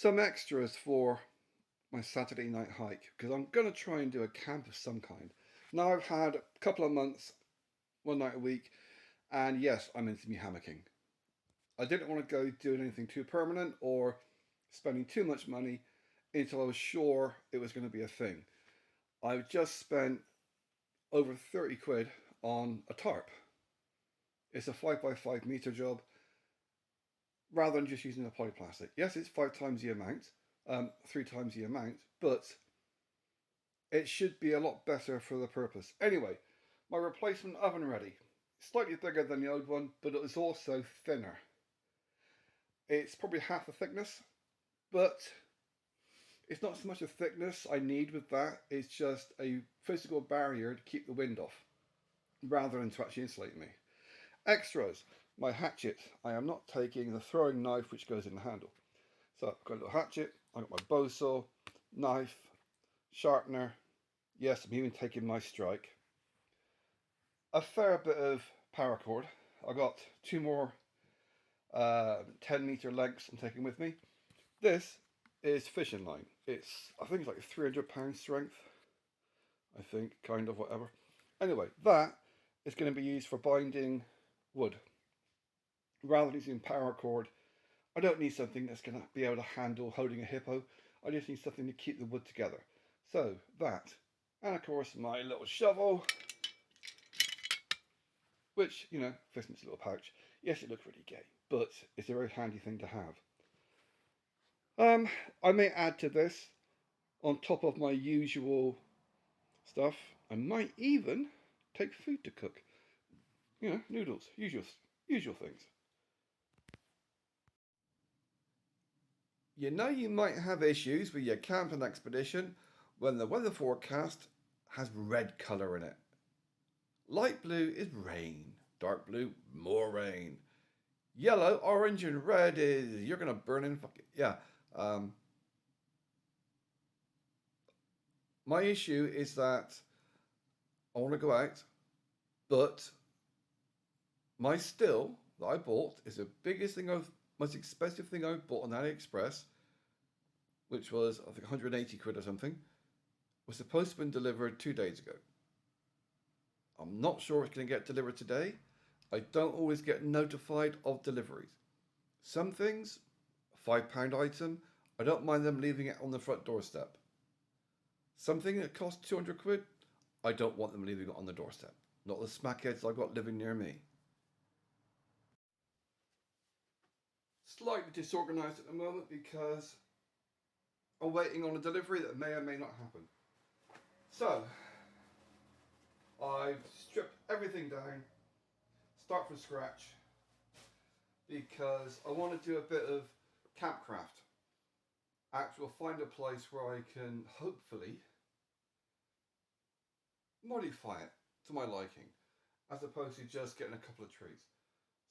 some extras for my Saturday night hike because I'm going to try and do a camp of some kind. Now I've had a couple of months, one night a week, and yes, I'm into me hammocking. I didn't want to go doing anything too permanent or spending too much money until I was sure it was going to be a thing. I've just spent over 30 quid on a tarp. It's a 5 by 5 meter job rather than just using a polyplastic. Yes, it's 5 times the amount, 3 times the amount, but it should be a lot better for the purpose. Anyway, my replacement oven ready. Slightly bigger than the old one, but it was also thinner. It's probably half the thickness, but it's not so much a thickness I need with that, it's just a physical barrier to keep the wind off, rather than to actually insulate me. Extras, my hatchet. I am not taking the throwing knife which goes in the handle. So I've got a little hatchet, I've got my bow saw, knife, sharpener. Yes, I'm even taking my strike. A fair bit of paracord. I got two more 10 meter lengths I'm taking with me. This is fishing line. I think it's like 300 pound strength. I think, kind of, whatever. Anyway, that is going to be used for binding wood. Rather than using paracord, I don't need something that's going to be able to handle holding a hippo. I just need something to keep the wood together. So that, and of course my little shovel, which, fits in its little pouch. Yes, it looks really gay, but it's a very handy thing to have. I may add to this on top of my usual stuff. I might even take food to cook. Noodles, usual things. You might have issues with your camping expedition when the weather forecast has red colour in it. Light blue is rain, dark blue, more rain. Yellow, orange, and red is you're gonna burn in fucking yeah. Um, my issue is that I want to go out, but my still that I bought is the biggest thing most expensive thing I've bought on AliExpress, which was I think 180 quid or something, was supposed to have been delivered 2 days ago. I'm not sure it's going to get delivered today. I don't always get notified of deliveries. Some things, £5 item, I don't mind them leaving it on the front doorstep. Something that costs 200 quid, I don't want them leaving it on the doorstep. Not the smackheads I've got living near me. Slightly disorganised at the moment because I'm waiting on a delivery that may or may not happen. So, I've stripped everything down, start from scratch, because I want to do a bit of campcraft. Actually, find a place where I can hopefully modify it to my liking, as opposed to just getting a couple of trees.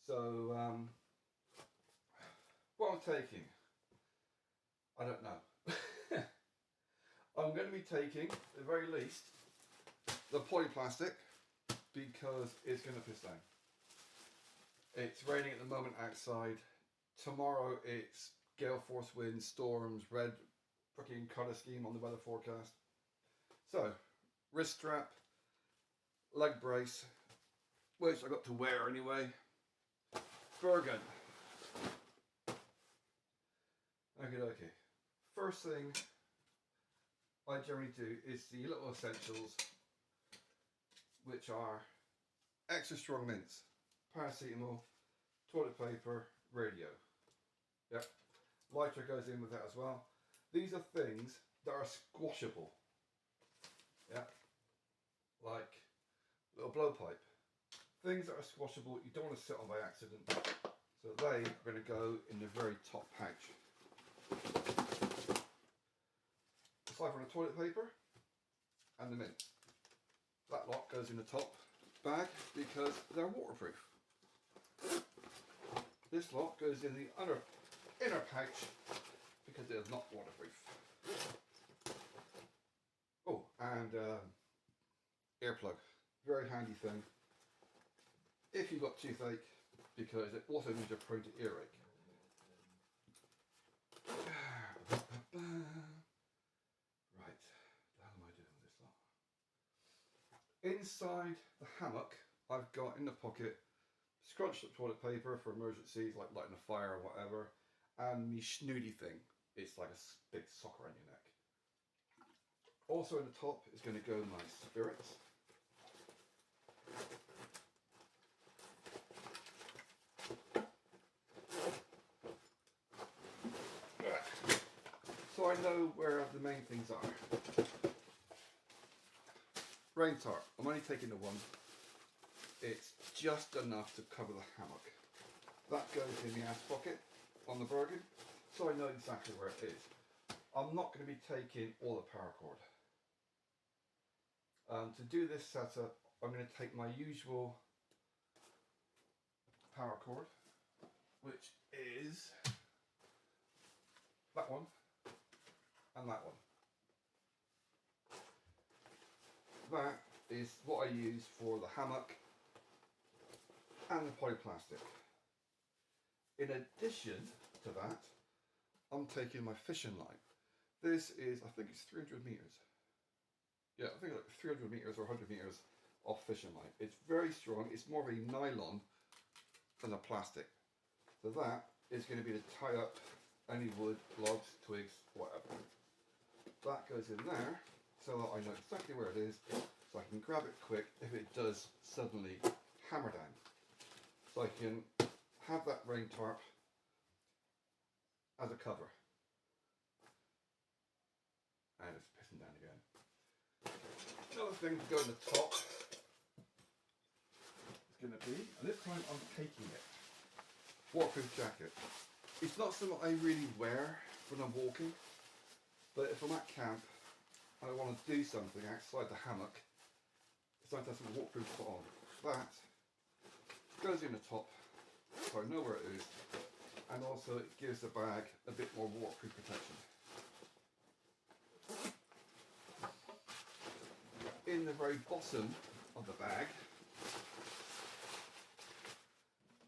So, what I'm taking, I don't know. I'm going to be taking, at the very least, the polyplastic, because it's going to piss down. It's raining at the moment outside. Tomorrow it's gale force winds, storms, red freaking colour scheme on the weather forecast. So, wrist strap, leg brace, which I got to wear anyway. Bergen. Okay. First thing I generally do is the little essentials, which are extra strong mints, paracetamol, toilet paper, radio. Yep. Lighter goes in with that as well. These are things that are squashable. Yeah. Like little blowpipe. Things that are squashable, you don't want to sit on by accident. So they are going to go in the very top pouch. Aside from the toilet paper and the mint. That lot goes in the top bag because they're waterproof. This lot goes in the inner pouch because it is not waterproof. Oh, and earplug. Very handy thing if you've got toothache, because it also means you're prone to earache. Inside the hammock, I've got in the pocket scrunched up toilet paper for emergencies like lighting a fire or whatever, and me snooty thing. It's like a big sock around your neck. Also in the top is going to go my spirits. So I know where the main things are. Rain tarp. I'm only taking the one. It's just enough to cover the hammock. That goes in the ass pocket on the Bergen, so I know exactly where it is. I'm not going to be taking all the paracord. To do this setup, I'm going to take my usual paracord, which is that one and that one. That is what I use for the hammock and the polyplastic. In addition to that, I'm taking my fishing line. This is, I think it's 300 meters. Yeah, I think like 300 meters or 100 meters of fishing line. It's very strong. It's more of a nylon than a plastic. So that is going to be to tie up any wood, logs, twigs, whatever. That goes in there so that I know exactly where it is, so I can grab it quick if it does suddenly hammer down. So I can have that rain tarp as a cover. And it's pissing down again. Another thing to go in the top is going to be, and this time I'm taking it, waterproof jacket. It's not something I really wear when I'm walking, but if I'm at camp and I want to do something outside the hammock, it's nice to have some waterproof put on. That goes in the top, so I know where it is, and also it gives the bag a bit more waterproof protection. In the very bottom of the bag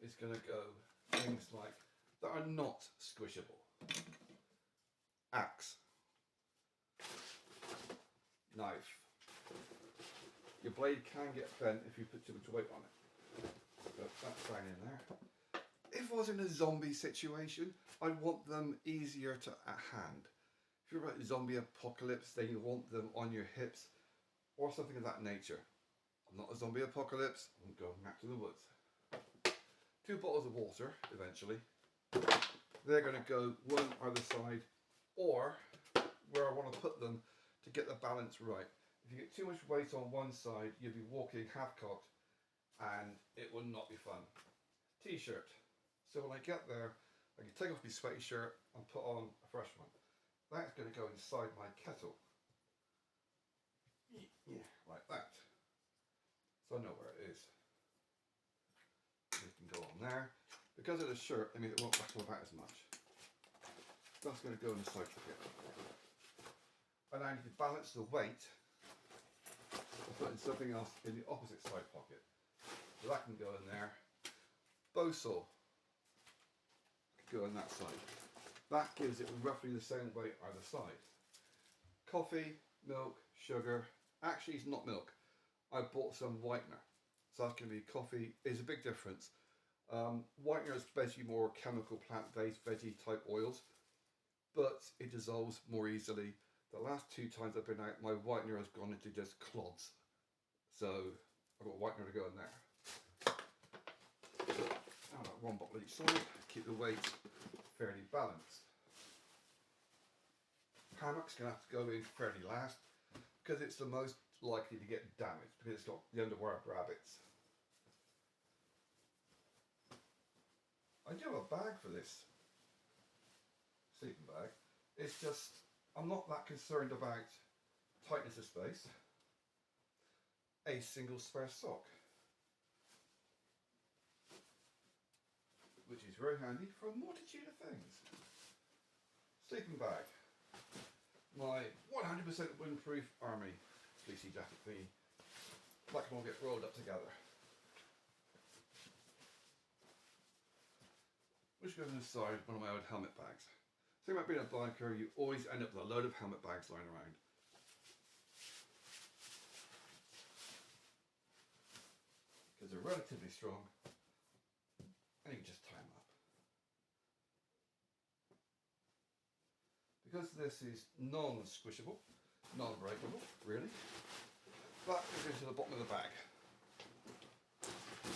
is going to go things like that are not squishable. Axe, knife. Your blade can get bent if you put too much weight on it. So that's fine in there. If I was in a zombie situation, I'd want them easier to at hand. If you're about zombie apocalypse, then you want them on your hips or something of that nature. I'm not a zombie apocalypse, I'm going back to the woods. 2 bottles of water, eventually. They're going to go one either side, or where I want to put them to get the balance right. If you get too much weight on one side, you'll be walking half-cocked and it will not be fun. T-shirt. So when I get there, I can take off my sweaty shirt and put on a fresh one. That's going to go inside my kettle. Yeah, like that. So I know where it is. It can go on there. Because of the shirt, I mean it won't rattle about as much. That's going to go in the side pocket. And I need to balance the weight by putting something else in the opposite side pocket. So that can go in there. Bow saw can go on that side. That gives it roughly the same weight either side. Coffee, milk, sugar. Actually, it's not milk. I bought some whitener. So that's going to be coffee. It's a big difference. Whitener is basically more chemical, plant-based, veggie type oils, but it dissolves more easily. The last 2 times I've been out, my whitener has gone into just clods. So I've got whitener to go in there. Now that 1 bottle each side, keep the weight fairly balanced. Hammock's going to have to go in fairly last because it's the most likely to get damaged because it's got the underwear of rabbits. I do have a bag for this sleeping bag. It's just, I'm not that concerned about tightness of space. A single spare sock, which is very handy for a multitude of things. Sleeping bag. My 100% windproof army fleecy jacket thingy. That can all get rolled up together. Which goes inside one of my old helmet bags. The thing about being a biker, you always end up with a load of helmet bags lying around. screws are relatively strong, and you can just tie them up. Because this is non-squishable, non-breakable, really, that goes into the bottom of the bag.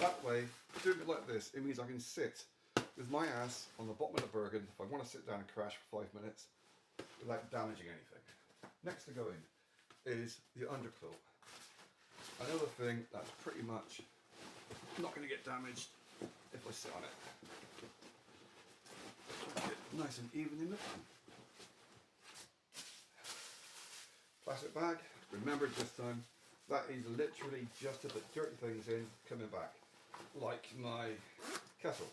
That way, doing it like this, it means I can sit with my ass on the bottom of the Bergen if I want to sit down and crash for 5 minutes without damaging anything. Next to go in is the underquilt. Another thing that's pretty much not going to get damaged if I sit on it. Keep it nice and even in the front. Plastic bag, remember this time, that is literally just to put dirty things in, coming back. Like my kettle.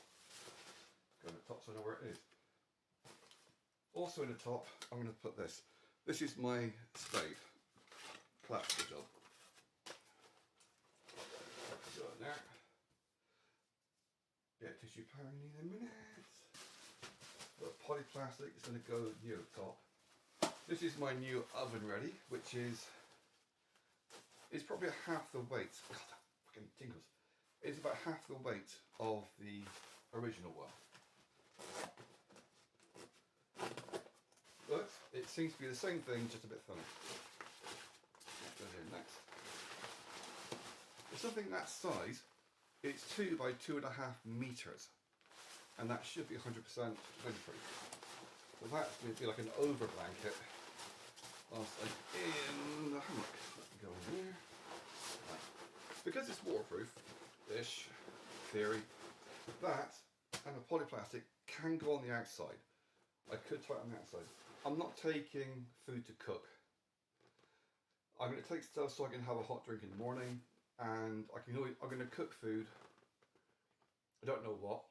Go in the top so I know where it is. Also in the top, I'm going to put this. This is my stave. Collapse the job. Go in there. Bit of tissue paper you need in a minute. The polyplastic is going to go near the top. This is my new oven ready, which is probably half the weight. God, that fucking tingles. It's about half the weight of the original one. But it seems to be the same thing, just a bit thinner. That goes in next. For something that size, it's 2 by 2.5 meters, and that should be 100% windproof. So that's going to be like an over blanket. Whilst I'm in the hammock. Let me go in here. Right. Because it's waterproof-ish, theory, that and the polyplastic can go on the outside. I could tie it on the outside. I'm not taking food to cook. I'm going to take stuff so I can have a hot drink in the morning, and I'm going to cook food. I don't know what,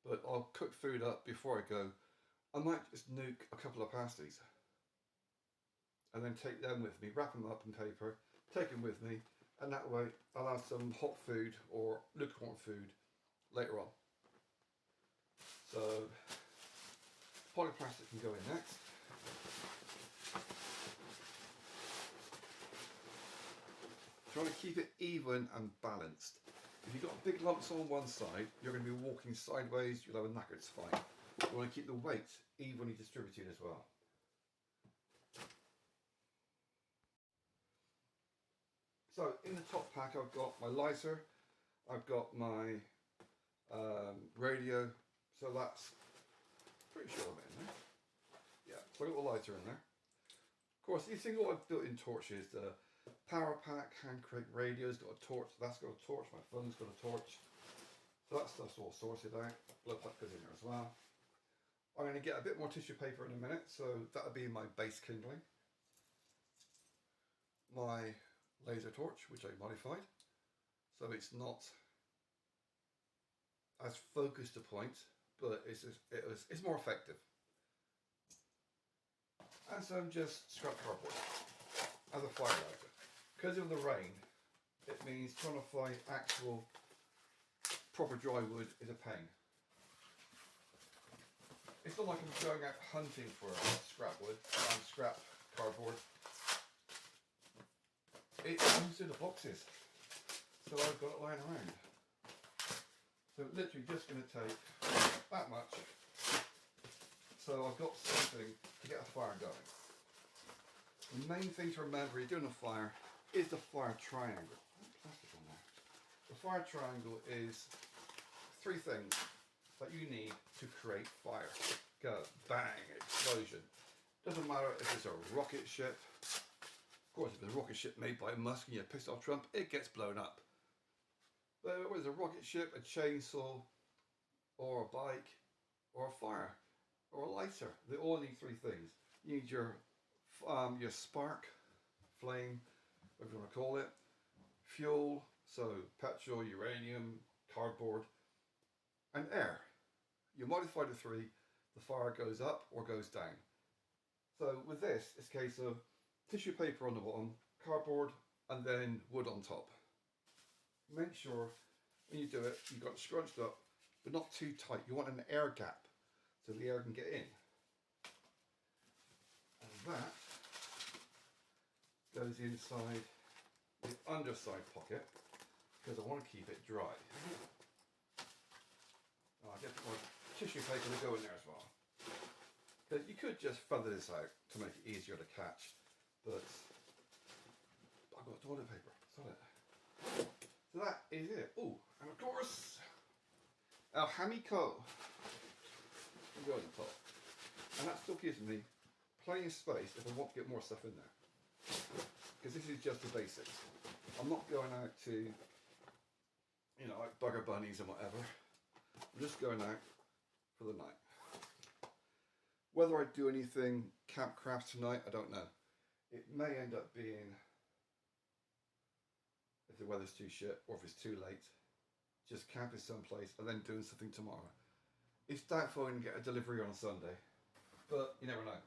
but I'll cook food up before I go. I might just nuke a couple of pasties and then take them with me, wrap them up in paper, take them with me, and that way I'll have some hot food or lukewarm food later on. So polyplastic can go in next. Trying to keep it even and balanced. If you've got big lumps on one side, you're going to be walking sideways, you'll have a knackered spine. You want to keep the weight evenly distributed as well. So in the top pack I've got my lighter, I've got my radio, so that's pretty sure I'm in there. Yeah, so I've got the lighter in there. Of course, these things all I've built in torches. The power pack, hand crank radio's got a torch, that's got a torch, my phone's got a torch. So that stuff's all sorted out. Blood pipe goes in there as well. I'm going to get a bit more tissue paper in a minute, so that'll be my base kindling. My laser torch, which I modified, so it's not as focused a point, but it's more effective. And some just scrap cardboard as a fire lighter. Because of the rain, it means trying to find actual proper dry wood is a pain. It's not like I'm going out hunting for scrap wood and scrap cardboard. It comes in the boxes, so I've got it lying around. So literally just going to take that much, so I've got something to get a fire going. The main thing to remember when you're doing a fire is the fire triangle. Plastic on there. The fire triangle is 3 things that you need to create fire. Go, bang, explosion. Doesn't matter if it's a rocket ship. Of course, if it's a rocket ship made by Musk and you piss off Trump, it gets blown up. But whether it's a rocket ship, a chainsaw, or a bike, or a fire, or a lighter, they all need 3 things. You need your spark, flame, whatever you want to call it, fuel, so petrol, uranium, cardboard, and air. You modify the 3, the fire goes up or goes down. So with this, it's a case of tissue paper on the bottom, cardboard, and then wood on top. Make sure when you do it, you've got it scrunched up, but not too tight. You want an air gap so the air can get in. And that goes inside the underside pocket. because I want to keep it dry. Oh, I get more tissue paper to go in there as well. Because you could just feather this out to make it easier to catch, but I've got toilet paper, that's it. So that is it. Oh, and of course, our hammy-co. I'm going to top. And that still gives me plenty of space if I want to get more stuff in there. Because this is just the basics. I'm not going out to, you know, like bugger bunnies and whatever. I'm just going out for the night. Whether I do anything camp crafts tonight, I don't know. It may end up being, if the weather's too shit or if it's too late, just camping someplace and then doing something tomorrow. It's doubtful I can get a delivery on Sunday, but you never know.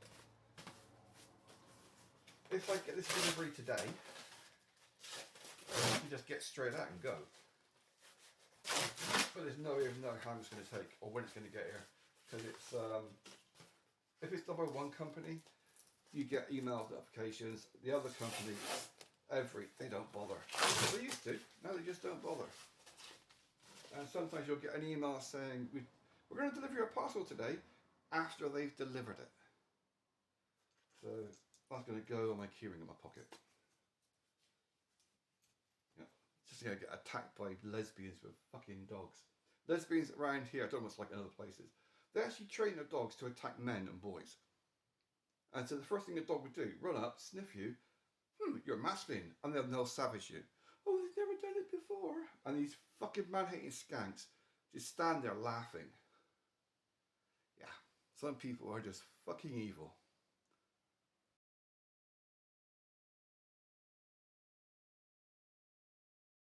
If I get this delivery today, I can just get straight out and go. But there's no way of knowing how long it's going to take or when it's going to get here. Because it's, if it's done by one company, you get email notifications. The other company, they don't bother. They used to, now they just don't bother. And sometimes you'll get an email saying, we're going to deliver your parcel today after they've delivered it. So that's going to go on my keyring in my pocket. Yeah, just going to get attacked by lesbians with fucking dogs. Lesbians around here, I don't know what's like in other places. They actually train their dogs to attack men and boys. And so the first thing a dog would do, run up, sniff you, you're masculine, and then they'll savage you. Oh, they've never done it before. And these fucking man-hating skanks just stand there laughing. Yeah, some people are just fucking evil.